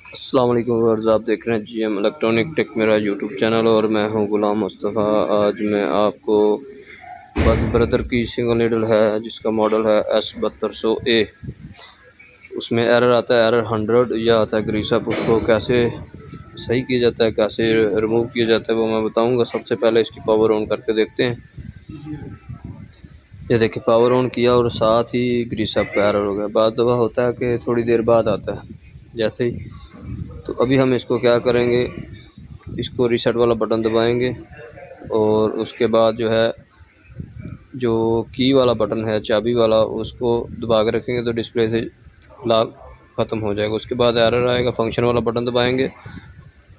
अस्सलाम वालेकुम व्यूअर्स, आप देख रहे हैं जीएम इलेक्ट्रॉनिक टेक मेरा यूट्यूब चैनल और मैं हूं गुलाम मुस्तफ़ा। आज मैं आपको बस ब्रदर की सिंगल नीडल है जिसका मॉडल है S7200A। उसमें एरर आता है, एरर 100 या आता है ग्रीस अप। उसको कैसे सही किया जाता है, कैसे रिमूव किया जाता है वो मैं बताऊंगा। सबसे पहले इसकी पावर ऑन करके देखते हैं। ये देखिए पावर ऑन किया और साथ ही ग्रीस अप का एरर हो गया। बाद दफ़ा होता है कि थोड़ी देर बाद आता है जैसे ही। तो अभी हम इसको क्या करेंगे, इसको रीसेट वाला बटन दबाएंगे और उसके बाद जो है जो की वाला बटन है चाबी वाला उसको दबा के रखेंगे तो डिस्प्ले से लॉक ख़त्म हो जाएगा। उसके बाद एरर आएगा, फंक्शन वाला बटन दबाएंगे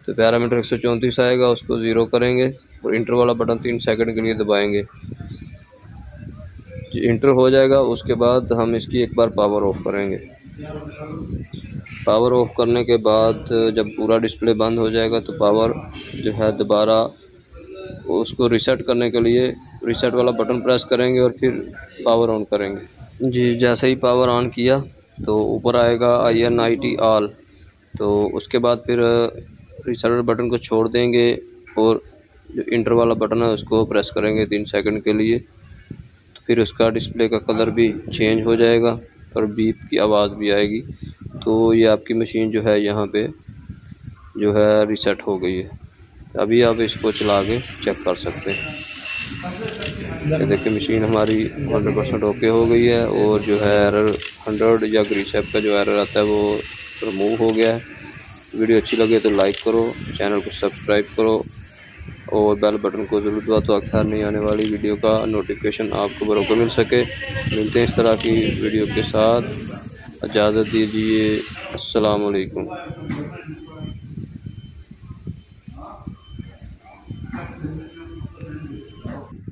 तो पैरामीटर 134 आएगा, उसको ज़ीरो करेंगे और इंटर वाला बटन 3 सेकंड के लिए दबाएंगे। इंटर हो जाएगा उसके बाद हम इसकी एक बार पावर ऑफ करेंगे। पावर ऑफ करने के बाद जब पूरा डिस्प्ले बंद हो जाएगा तो पावर जो है दोबारा उसको रीसेट करने के लिए रीसेट वाला बटन प्रेस करेंगे और फिर पावर ऑन करेंगे। जी, जैसे ही पावर ऑन किया तो ऊपर आएगा INIT ऑल। तो उसके बाद फिर रीसेट बटन को छोड़ देंगे और जो इंटर वाला बटन है उसको प्रेस करेंगे 3 सेकंड के लिए। तो फिर उसका डिस्प्ले का कलर भी चेंज हो जाएगा और बीप की आवाज़ भी आएगी। तो ये आपकी मशीन जो है यहाँ पे जो है रीसेट हो गई है। अभी आप इसको चला के चेक कर सकते हैं। ये देखिए मशीन हमारी 100% ओके हो गई है और जो है एरर 100 या ग्रीस ऐप का जो एरर आता है वो रिमूव हो गया है। वीडियो अच्छी लगे तो लाइक करो, चैनल को सब्सक्राइब करो और बेल बटन को ज़रूर दबाओ तो अक्सर नहीं आने वाली वीडियो का नोटिफिकेशन आपको बरोबर मिल सके। मिलते हैं इस तरह की वीडियो के साथ, इजाज़त दीजिए। अस्सलाम वालेकुम।